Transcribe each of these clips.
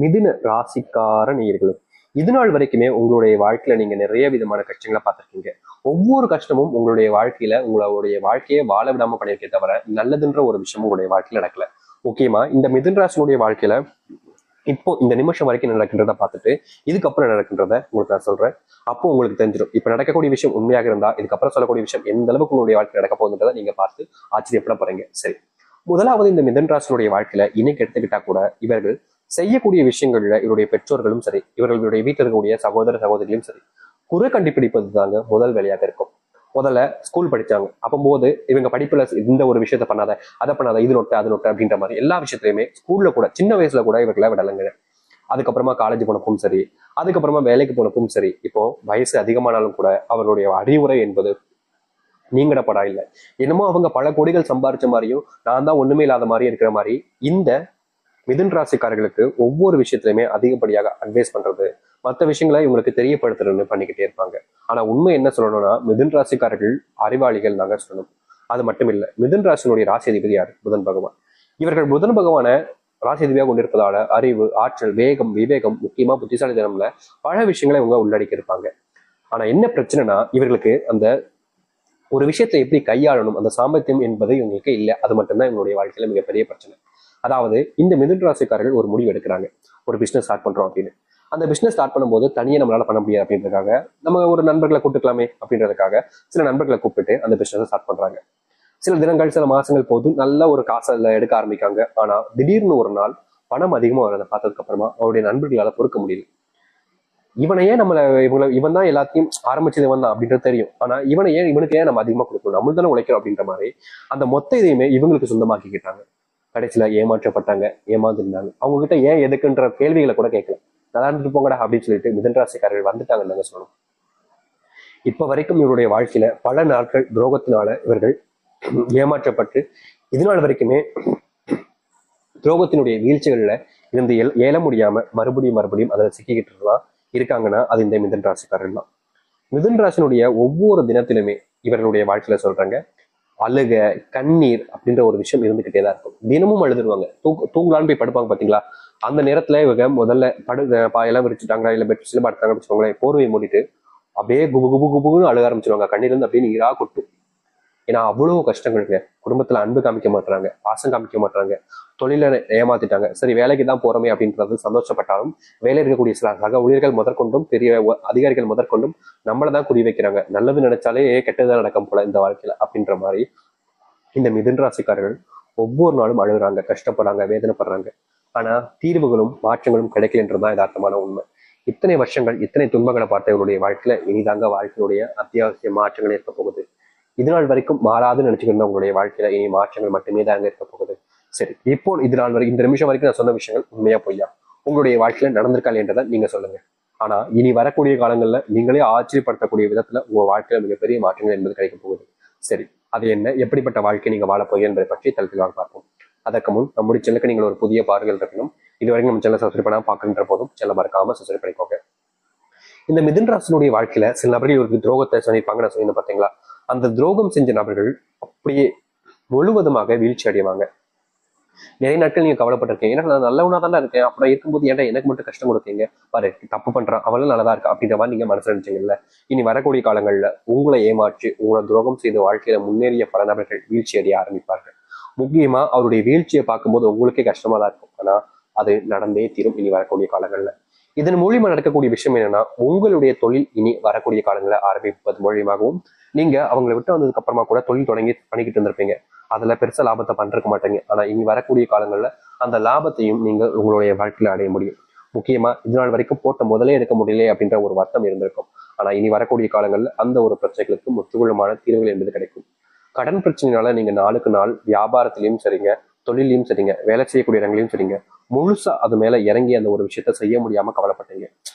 மிதுன ராசிக்கார நேயர்களே, இது நாள் வரைக்குமே உங்களுடைய வாழ்க்கையில நீங்க நிறைய விதமான கஷ்டங்களை பார்த்திருக்கீங்க. ஒவ்வொரு கஷ்டமும் உங்களுடைய வாழ்க்கையில உங்களுடைய வாழ்க்கையை வாழ விடாம பண்ணியிருக்கே தவிர நல்லதுன்ற ஒரு விஷயம் உங்களுடைய வாழ்க்கையில நடக்கல. முக்கியமா இந்த மிதுன ராசினுடைய வாழ்க்கையில இப்போ இந்த நிமிஷம் வரைக்கும் நடக்கின்றத பார்த்துட்டு இதுக்கப்புறம் நடக்கின்றத உங்களுக்கு நான் சொல்றேன். அப்போ உங்களுக்கு தெரிஞ்சிடும் இப்ப நடக்கக்கூடிய விஷயம் உண்மையாக இருந்தா இதுக்கப்புறம் சொல்லக்கூடிய விஷயம் எந்த அளவுக்கு உங்களுடைய வாழ்க்கை நடக்க போகுதுன்றதை நீங்க பார்த்து ஆச்சரியப்பட போறீங்க. சரி, முதலாவது இந்த மிதுன ராசினுடைய வாழ்க்கையில இன்னைக்கு எடுத்துக்கிட்டா கூட இவர்கள் செய்யக்கூடிய விஷயங்கள்ல இவருடைய பெற்றோர்களும் சரி, இவர்களுடைய வீட்டில் இருக்கக்கூடிய சகோதர சகோதரிகளும் சரி, குறை கண்டுபிடிப்பது தாங்க முதல் வேலையாக இருக்கும். முதல்ல ஸ்கூல் படிச்சாங்க அப்போது இவங்க படிப்புல இந்த ஒரு விஷயத்த பண்ணாத, அதை பண்ணாத, இது நோட்டு அது நோட்டு அப்படின்ற மாதிரி எல்லா விஷயத்துலயுமே ஸ்கூல்ல கூட சின்ன வயசுல கூட இவர்களை விடலைங்க. அதுக்கப்புறமா காலேஜ் போனப்பும் சரி, அதுக்கப்புறமா வேலைக்கு போனப்பும் சரி, இப்போ வயசு அதிகமானாலும் கூட அவருடைய அறிவுரை என்பது நீங்கடப்படா இல்லை. என்னமோ அவங்க பல கோடிகள் சம்பாரிச்ச மாதிரியும் நான் தான் ஒண்ணுமே இல்லாத மாதிரி இருக்கிற மாதிரி இந்த மிதுன் ராசிக்காரர்களுக்கு ஒவ்வொரு விஷயத்திலுமே அதிகப்படியாக அட்வைஸ் பண்றது, மற்ற விஷயங்களை இவங்களுக்கு தெரியப்படுத்துறதுன்னு பண்ணிக்கிட்டே இருப்பாங்க. ஆனா உண்மை என்ன சொல்லணும்னா மிதுன் ராசிக்காரர்கள் அறிவாளிகள் தாங்க சொல்லணும். அது மட்டும் இல்லை, மிதுன் ராசினுடைய ராசி அதிபதி யாரு? புதன் பகவான். இவர்கள் புதன் பகவான ராசி அதிபதியாக கொண்டிருப்பதால அறிவு, ஆற்றல், வேகம், விவேகம், முக்கியமா புத்திசாலித்தனம்ல பல விஷயங்களை இவங்க உள்ளடக்கி இருப்பாங்க. ஆனா என்ன பிரச்சனைனா இவர்களுக்கு அந்த ஒரு விஷயத்தை எப்படி கையாளணும் அந்த சாமர்த்தியம் என்பது இவங்களுக்கு இல்லை. அது மட்டும்தான் இவங்களுடைய வாழ்க்கையில மிகப்பெரிய பிரச்சனை. அதாவது இந்த மிதுன ராசிக்காரர்கள் ஒரு முடிவு எடுக்கிறாங்க, ஒரு பிசினஸ் ஸ்டார்ட் பண்றோம் அப்படின்னு. அந்த பிசினஸ் ஸ்டார்ட் பண்ணும்போது தனியாக நம்மளால பண்ண முடியாது அப்படின்றதுக்காக நம்ம ஒரு நண்பர்களை கூப்பிட்டுக்கலாமே அப்படின்றதுக்காக சில நண்பர்களை கூப்பிட்டு அந்த பிசினஸ் ஸ்டார்ட் பண்றாங்க. சில தினங்கள் சில மாசங்கள் போது நல்ல ஒரு காசை எடுக்க ஆரம்பிக்காங்க. ஆனா திடீர்னு ஒரு நாள் பணம் அதிகமா வரதை பார்த்ததுக்கு அப்புறமா அவருடைய நண்பர்களால பொறுக்க முடியல. இவனையே நம்மள இவன் தான் எல்லாத்தையும் ஆரம்பிச்சது இவன் தான் அப்படின்றது தெரியும். ஆனா இவனுக்கு ஏன் நம்ம அதிகமா கொடுக்கணும், நம்ம தானே உழைக்கிறோம் அப்படின்ற மாதிரி அந்த மொத்த இதையுமே இவங்களுக்கு சொந்தமாக்கிக்கிட்டாங்க. கடைசியில ஏமாற்றப்பட்டாங்க, ஏமாந்துருந்தாங்க. அவங்க கிட்ட ஏன் எதுக்குன்ற கேள்விகளை கூட கேட்கல. நல்லா இருந்துட்டு போங்கடா அப்படின்னு சொல்லிட்டு மிதுன ராசிக்காரர்கள் வந்துட்டாங்கன்னு சொல்லணும். இப்ப வரைக்கும் இவருடைய வாழ்க்கையில பல நாட்கள் துரோகத்தினால இவர்கள் ஏமாற்றப்பட்டு இது நாள் வரைக்குமே துரோகத்தினுடைய வீழ்ச்சிகள்ல இருந்து ஏல முடியாம மறுபடியும் அதில் சிக்கிக்கிட்டு இருக்காங்கன்னா அது இந்த மிதுன ராசிக்காரர்கள் தான். மிதுன ராசினுடைய ஒவ்வொரு தினத்திலுமே இவர்களுடைய வாழ்க்கையில சொல்றாங்க அழுக, கண்ணீர் அப்படின்ற ஒரு விஷயம் இருந்துகிட்டே தான் இருக்கும். தினமும் அழுதுருவாங்க. தூங்கலான்னு போய் படுப்பாங்க பாத்தீங்களா, அந்த நேரத்துல இவங்க முதல்ல பாயெல்லாம் விரிச்சுட்டாங்களா இல்ல பெட்ஷீட்ல படுத்தாங்கன்னு வச்சுக்கோங்களேன், போர்வையை மூடிட்டு அப்படியே குபு குபு குபுன்னு அழுக ஆரம்பிச்சிருவாங்க. கண்ணீர் இருந்து அப்படியே நீரா கொட்டும். ஏன்னா அவ்வளவு கஷ்டங்களுங்க. குடும்பத்துல அன்பு காமிக்க மாட்டாங்க, பாசம் காமிக்க மாட்டாங்க, தொழில ஏமாத்திட்டாங்க. சரி வேலைக்கு தான் போறோமே அப்படின்றது சந்தோஷப்பட்டாலும் வேலை இருக்கக்கூடிய சில சக ஊழியர்கள் முதற்கொண்டும் பெரிய அதிகாரிகள் முதற்கொண்டும் நம்மளதான் குறி வைக்கிறாங்க. நல்லது நினைச்சாலே கெட்டதான் நடக்கும் போல இந்த வாழ்க்கையில அப்படின்ற மாதிரி இந்த மிதுன ராசிக்காரர்கள் ஒவ்வொரு நாளும் அழுகுறாங்க, கஷ்டப்படுறாங்க, வேதனைப்படுறாங்க. ஆனா தீர்வுகளும் மாற்றங்களும் கிடைக்கலன்றதுதான் யதார்த்தமான உண்மை. இத்தனை வருஷங்கள் இத்தனை துன்பங்களை பார்த்த இவருடைய வாழ்க்கையில இனிதாங்க வாழ்க்கையுடைய அத்தியாவசிய மாற்றங்கள் இருக்க போகுது. இது நாள் வரைக்கும் மாறாதுன்னு நினைச்சுக்கிட்டு உங்களுடைய வாழ்க்கையில இனி மாற்றங்கள் மட்டுமே தாங்க இருக்க போகுது. சரி, இப்போ இது நாள் வரைக்கும் இந்த நிமிஷம் வரைக்கும் நான் சொன்ன விஷயங்கள் உண்மையா பொய்யா உங்களுடைய வாழ்க்கையில நடந்திருக்காள் என்றதை நீங்க சொல்லுங்க. ஆனா இனி வரக்கூடிய காலங்கள்ல நீங்களே ஆச்சரியப்படுத்தக்கூடிய விதத்துல உங்க வாழ்க்கையில மிகப்பெரிய மாற்றங்கள் என்பது கிடைக்க போகுது. சரி, அது என்ன, எப்படிப்பட்ட வாழ்க்கை நீங்க வாழ போய் என்பதை பற்றி தளத்திலாக பார்ப்போம். அதற்கு முன் நம்முடைய சேனலுக்கு நீங்கள் ஒரு புதிய பார்வைகள் இருக்கணும். இதுவரைக்கும் நம்ம சேனல் சப்ஸ்கிரைப் பண்ணாம பார்க்கின்ற போதும் சேனல் மறக்காம சப்ஸ்கிரைப் பண்ணிக்கோங்க. இந்த மிதுன ராசினுடைய வாழ்க்கையில சில நபர்கள் இவருக்கு துரோகத்தை சொல்லியிருப்பாங்க. நான் சொன்னேன் பாத்தீங்களா, அந்த துரோகம் செஞ்ச நபர்கள் அப்படியே முழுவதுமாக வீழ்ச்சி அடைவாங்க. நிறைய நாட்கள் நீங்க கவலைப்பட்டிருக்கீங்க, ஏன்னா நான் நல்லவனா தானே இருக்கேன், அப்புறம் இருக்கும்போது ஏன்டா எனக்கு மட்டும் கஷ்டம் கொடுத்தீங்க, பாரு தப்பு பண்றான் அவளும் நல்லதா இருக்கா அப்படின்ற மாதிரி நீங்க மனசுல நினைச்சீங்கல்ல. இனி வரக்கூடிய காலங்கள்ல உங்களை ஏமாற்றி உங்களை துரோகம் செய்த வாழ்க்கையில முன்னேறிய பல நபர்கள் வீழ்ச்சி அடைய ஆரம்பிப்பார்கள். முக்கியமா அவருடைய வீழ்ச்சியை பார்க்கும்போது உங்களுக்கே கஷ்டமா தான் இருக்கும். ஆனா அது நடந்தே தீரும் இனி வரக்கூடிய காலங்கள்ல. இதன் மூலியமா நடக்கக்கூடிய விஷயம் என்னன்னா உங்களுடைய தொழில் இனி வரக்கூடிய காலங்களில் ஆரம்பிப்பது மூலியமாகவும் நீங்க அவங்களை விட்டு வந்ததுக்கு அப்புறமா கூட தொழில் தொடங்கி பண்ணிக்கிட்டு இருந்திருப்பீங்க. அதுல பெருசா லாபத்தை பண்றக்க மாட்டீங்க. ஆனா இனி வரக்கூடிய காலங்கள்ல அந்த லாபத்தையும் நீங்க உங்களுடைய வாழ்க்கையில அடைய முடியும். முக்கியமா இது நாள் வரைக்கும் போட்ட முதலே எடுக்க முடியல அப்படின்ற ஒரு வருத்தம் இருந்திருக்கும். ஆனா இனி வரக்கூடிய காலங்கள்ல அந்த ஒரு பிரச்சனைகளுக்கு முற்றுகுளமான தீர்வுகள் என்பது கிடைக்கும். கடன் பிரச்சனைனால நீங்க நாளுக்கு நாள் வியாபாரத்திலையும் சரிங்க, தொழிலையும் சரிங்க, வேலை செய்யக்கூடிய இடங்களையும் சரிங்க, முழுசா அது மேல இறங்கி அந்த ஒரு விஷயத்த செய்ய முடியாம கவலைப்பட்டீங்க.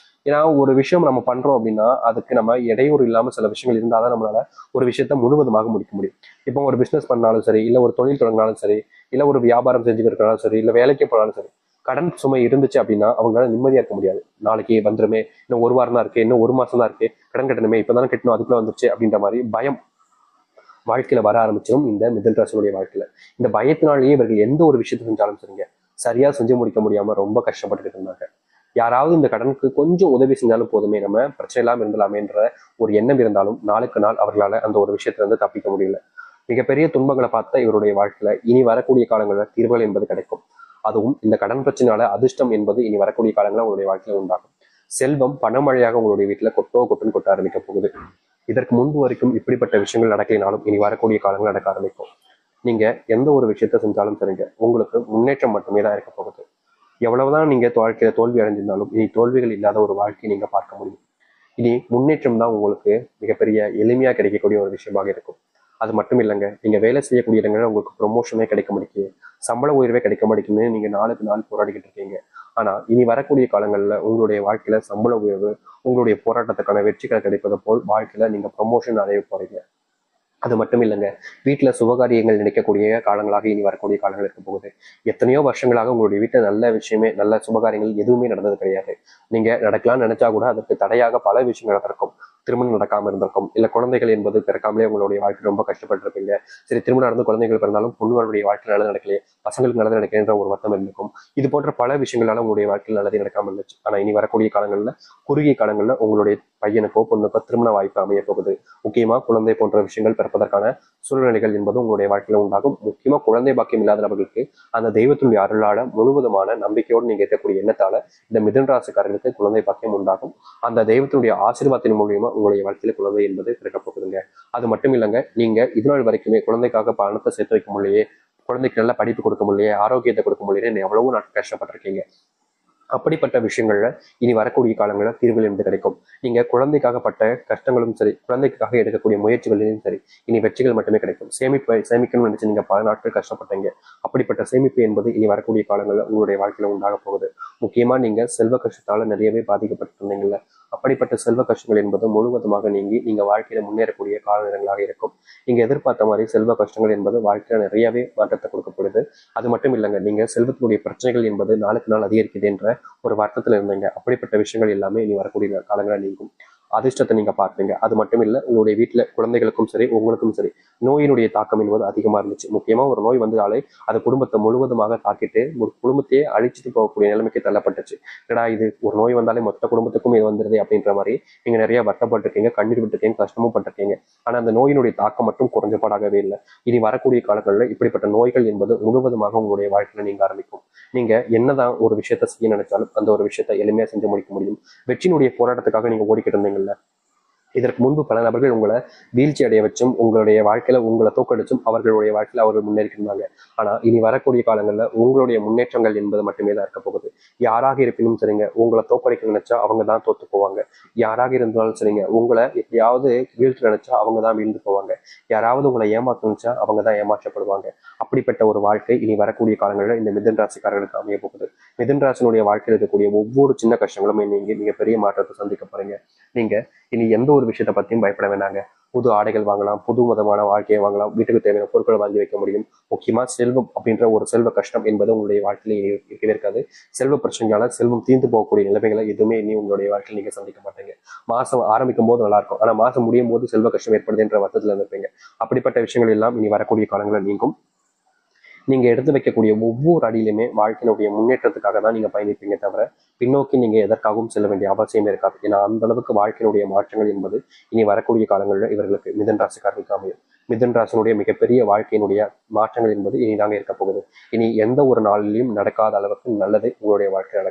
ஏன்னா ஒரு விஷயம் நம்ம பண்றோம் அப்படின்னா அதுக்கு நம்ம இடையூறு இல்லாம சில விஷயங்கள் இருந்தாதான் நம்மளால ஒரு விஷயத்த முழுவதுமாக முடிக்க முடியும். இப்போ ஒரு பிசினஸ் பண்ணாலும் சரி, இல்ல ஒரு தொழில் தொடங்கினாலும் சரி, இல்ல ஒரு வியாபாரம் செஞ்சுக்கிறதுனாலும் சரி, இல்ல வேலைக்கு போனாலும் சரி, கடன் சுமை இருந்துச்சு அப்படின்னா அவங்களால நிம்மதியா இருக்க முடியாது. நாளைக்கு வந்துருமே, இன்னும் ஒரு வாரம் தான் இருக்கு, இன்னும் ஒரு மாசம் தான் இருக்கு, கடன் கட்டணுமே, இப்பதானே கட்டணும், அதுக்குள்ள வந்துருச்சு அப்படின்ற மாதிரி பயம் வாழ்க்கையில வர ஆரம்பிச்சிடும் இந்த மிதுன ராசினுடைய வாழ்க்கையில. இந்த பயத்தினாலேயே இவர்கள் எந்த ஒரு விஷயத்தை செஞ்சாலும் சரிங்க சரியா செஞ்சு முடிக்க முடியாம ரொம்ப கஷ்டப்பட்டுக்கிட்டு இருந்தாங்க. யாராவது இந்த கடனுக்கு கொஞ்சம் உதவி செஞ்சாலும் போதுமே, நம்ம பிரச்சனை இல்லாமல் இருந்தலாமேன்ற ஒரு எண்ணம் இருந்தாலும் நாளுக்கு நாள் அவர்களால் அந்த ஒரு விஷயத்துல இருந்து தப்பிக்க முடியல. மிகப்பெரிய துன்பங்களை பார்த்த இவருடைய வாழ்க்கையில இனி வரக்கூடிய காலங்களில் தீர்வுகள் என்பது கிடைக்கும். அதுவும் இந்த கடன் பிரச்சனையால அதிர்ஷ்டம் என்பது இனி வரக்கூடிய காலங்களில் உங்களுடைய வாழ்க்கையில உண்டாகும். செல்வம் பணமழையாக உங்களுடைய வீட்டுல கொட்டுன்னு கொட்ட ஆரம்பிக்க போகுது. இதற்கு முன்பு வரைக்கும் இப்படிப்பட்ட விஷயங்கள் நடக்கலினாலும் இனி வரக்கூடிய காலங்கள் நடக்க ஆரம்பிக்கும். நீங்க எந்த ஒரு விஷயத்த செஞ்சாலும் சரிங்க, உங்களுக்கு முன்னேற்றம் மட்டுமே தான் இருக்க போகுது. எவ்வளவுதான் நீங்க வாழ்க்கையில தோல்வி அடைஞ்சிருந்தாலும் இனி தோல்விகள் இல்லாத ஒரு வாழ்க்கையை நீங்க பார்க்க முடியும். இனி முன்னேற்றம் தான் உங்களுக்கு மிகப்பெரிய எளிமையா கிடைக்கக்கூடிய ஒரு விஷயமாக இருக்கும். அது மட்டும் இல்லைங்க, நீங்க வேலை செய்யக்கூடிய இடங்கள்ல உங்களுக்கு ப்ரொமோஷனே கிடைக்க மாட்டேங்குது, சம்பள உயர்வே கிடைக்க மாட்டேங்குன்னு நீங்க நாளுக்கு நாள் போராடிக்கிட்டு இருக்கீங்க. ஆனா இனி வரக்கூடிய காலங்கள்ல உங்களுடைய வாழ்க்கையில சம்பள உயர்வு, உங்களுடைய போராட்டத்துக்கான வெற்றிகள் கிடைப்பது போல் வாழ்க்கையில நீங்க ப்ரொமோஷன் அடைய போறீங்க. அது மட்டும் இல்லைங்க, வீட்டுல சுபகாரியங்கள் நினைக்கக்கூடிய காலங்களாக இனி வரக்கூடிய காலங்கள் இருக்க போகுது. எத்தனையோ வருஷங்களாக உங்களுடைய வீட்டுல நல்ல விஷயமே, நல்ல சுபகாரியங்கள் எதுவுமே நடந்தது கிடையாது. நீங்க நடக்கலாம்னு நினைச்சா கூட அதற்கு தடையாக பல விஷயங்கள் நடந்திருக்கும். திருமணம் நடக்காம இருந்திருக்கும், இல்ல குழந்தைகள் என்பது பிறக்காமலே உங்களுடைய வாழ்க்கை ரொம்ப கஷ்டப்பட்டு இருப்பீங்க. சரி, திருமணம் நடந்து குழந்தைகள் பிறந்தாலும் பொண்ணுகளுடைய வாழ்க்கை நல்லது நடக்கலையே, பசங்களுக்கு நல்லது நடக்கலைன்ற ஒரு வருத்தம் இருந்திருக்கும். இது போன்ற பல விஷயங்களால உங்களுடைய வாழ்க்கையில் நல்லதே நடக்காம இருந்துச்சு. ஆனா இனி வரக்கூடிய காலங்கள்ல, குறுகிய காலங்கள்ல உங்களுடைய பையனுக்கோ பொண்ணுக்கோ திருமண வாய்ப்பு அமைய போகுது. முக்கியமா குழந்தை போன்ற விஷயங்கள் பிறப்பதற்கான சூழ்நிலைகள் என்பது உங்களுடைய வாழ்க்கையில உண்டாகும். முக்கியமா குழந்தை பாக்கியம் இல்லாத நபர்களுக்கு அந்த தெய்வத்தினுடைய அருளால முழுவதுமான நம்பிக்கையோடு நீங்க இருக்கக்கூடிய எண்ணத்தால இந்த மிதுன ராசிக்காரர்களுக்கு குழந்தை பாக்கியம் உண்டாகும். அந்த தெய்வத்தினுடைய ஆசீர்வாதத்தின் மூலியமா உங்களுடைய வாழ்க்கையில குழந்தை என்பது பிறக்க போகுதுங்க. அது மட்டும் இல்லைங்க, நீங்க இது நாள் வரைக்குமே குழந்தைக்காக பணத்தை சேர்த்து வைக்க முடியலையே, குழந்தைக்கு நல்ல படிப்பு கொடுக்க முடியலையே, ஆரோக்கியத்தை கொடுக்க முடியலையே, எவ்வளவோ நாட்கள் கஷ்டப்பட்டிருக்கீங்க. அப்படிப்பட்ட விஷயங்கள்ல இனி வரக்கூடிய காலங்களில் தீர்வுகள் என்று கிடைக்கும். நீங்க குழந்தைக்காகப்பட்ட கஷ்டங்களும் சரி, குழந்தைக்காக எடுக்கக்கூடிய முயற்சிகளிலும் சரி, இனி வெற்றிகள் மட்டுமே கிடைக்கும். சேமிக்கணும்னு நினைச்சு நீங்க பல நாட்கள் கஷ்டப்பட்டீங்க. அப்படிப்பட்ட சேமிப்பு என்பது இனி வரக்கூடிய காலங்களில் உங்களுடைய வாழ்க்கையில உண்டாக போகுது. முக்கியமா நீங்க செல்வ கஷ்டத்தால நிறையவே பாதிக்கப்பட்டு இருந்தீங்கல்ல, அப்படிப்பட்ட செல்வ கஷ்டங்கள் என்பது முழுவதுமாக நீங்கி நீங்க வாழ்க்கையில முன்னேறக்கூடிய கால நேரங்களாக இருக்கும். நீங்க எதிர்பார்த்த மாதிரி செல்வ கஷ்டங்கள் என்பது வாழ்க்கையில நிறையவே மாற்றத்தை கொடுக்கப்படுது. அது மட்டும் இல்லைங்க, நீங்க செல்வத்தினுடைய பிரச்சனைகள் என்பது நாளுக்கு நாள் அதிகரிக்குது என்ற ஒரு வருத்தத்துல இருந்தீங்க. அப்படிப்பட்ட விஷயங்கள் எல்லாமே இனி வரக்கூடிய காலங்களா நீங்கும். அதிர்ஷ்டத்தை நீங்க பார்ப்பீங்க. அது மட்டும் இல்ல, உங்களுடைய வீட்டுல குழந்தைகளுக்கும் சரி, உங்களுக்கும் சரி, நோயினுடைய தாக்கம் என்பது அதிகமா இருந்துச்சு. முக்கியமா ஒரு நோய் வந்தாலே அது குடும்பத்தை முழுவதுமாக தாக்கிட்டு ஒரு குடும்பத்தையே அழிச்சிட்டு போகக்கூடிய நிலைமைக்கு தள்ளப்பட்டுச்சு. ஏடா இது ஒரு நோய் வந்தாலே மொத்த குடும்பத்துக்கும் இது வந்துருது அப்படின்ற மாதிரி நீங்க நிறைய வருத்தப்பட்டிருக்கீங்க, கண்ணீர் விட்டுருக்கீங்க, கஷ்டமும் பட்டிருக்கீங்க. ஆனா அந்த நோயினுடைய தாக்கம் மட்டும் குறைஞ்சபாடாகவே இல்லை. இனி வரக்கூடிய காலங்களில் இப்படிப்பட்ட நோய்கள் என்பது முழுவதுமாக உங்களுடைய வாழ்க்கையில நீங்க ஆரம்பிக்கும். நீங்க என்னதான் ஒரு விஷயத்த செய்ய நினைச்சாலும் அந்த ஒரு விஷயத்த எளிமையா செஞ்சு முடிக்க முடியும். வெற்றியினுடைய போராட்டத்துக்காக நீங்க ஓடிக்கிட்டு இருந்தீங்கல்ல, இதற்கு முன்பு பல நபர்கள் உங்களை வீழ்ச்சி அடைய வச்சும் உங்களுடைய வாழ்க்கையில உங்களை தோக்கடிச்சும் அவர்களுடைய வாழ்க்கையில அவர்கள் முன்னேறிக்கிருந்தாங்க. ஆனா இனி வரக்கூடிய காலங்கள்ல உங்களுடைய முன்னேற்றங்கள் என்பது மட்டுமே தான் இருக்க போகுது. யாராக இருப்பினும் சரிங்க, உங்களை தோக்கடிக்க நினைச்சா அவங்க தான் தோத்து போவாங்க. யாராக இருந்தாலும் சரிங்க, உங்களை எப்படியாவது வீழ்ச்சி நினைச்சா அவங்க தான் வீழ்ந்து போவாங்க. யாராவது உங்களை ஏமாற்ற நினைச்சா அவங்க தான் ஏமாற்றப்படுவாங்க. அப்படிப்பட்ட ஒரு வாழ்க்கை இனி வரக்கூடிய காலங்களில் இந்த மிதுன ராசிக்காரர்களுக்கு அமைய போகுது. மிதுன ராசினுடைய வாழ்க்கையில் இருக்கக்கூடிய ஒவ்வொரு சின்ன கஷ்டங்களும் நீங்க மிகப்பெரிய மாற்றத்தை சந்திக்க போறீங்க. நீங்க இனி எந்த ஒரு விஷயத்த பத்தியும் பயப்பட வேண்டாங்க. புது ஆடைகள் வாங்கலாம், புது விதமான வாழ்க்கையை வாங்கலாம், வீட்டுக்கு தேவையான பொருட்களை வாங்கி வைக்க முடியும். முக்கியமா செல்வம் அப்படின்ற ஒரு செல்வ கஷ்டம் என்பது உங்களுடைய வாழ்க்கையில இருக்கவே இருக்காது. செல்வ பிரச்சனையால செல்வம் தீர்ந்து போகக்கூடிய நிலைமைகளை எதுவுமே இனி உங்களுடைய வாழ்க்கையில் நீங்க சந்திக்க மாட்டீங்க. மாசம் ஆரம்பிக்கும் போது நல்லா இருக்கும், ஆனா மாசம் முடியும் போது செல்வ கஷ்டம் ஏற்படுது என்ற வருத்தத்துல இருப்பீங்க. அப்படிப்பட்ட விஷயங்கள் எல்லாம் இனி வரக்கூடிய காலங்களில் நீங்கும். நீங்க எடுத்து வைக்கக்கூடிய ஒவ்வொரு அடியிலுமே வாழ்க்கையினுடைய முன்னேற்றத்துக்காக தான் நீங்க பயணிப்பீங்க தவிர பின்னோக்கி நீங்க எதற்காகவும் செல்ல வேண்டிய அவசியமே இருக்காது. ஏன்னா அந்த அளவுக்கு வாழ்க்கையினுடைய மாற்றங்கள் என்பது இனி வரக்கூடிய காலங்களில் இவர்களுக்கு மிதுன ராசிக்காரர்களுக்கு அமையும். மிதுன ராசினுடைய மிகப்பெரிய வாழ்க்கையினுடைய மாற்றங்கள் என்பது இனிதாங்க இருக்க போகுது. இனி எந்த ஒரு நாளிலையும் நடக்காத அளவுக்கு நல்லது உங்களுடைய வாழ்க்கை நடக்கும்.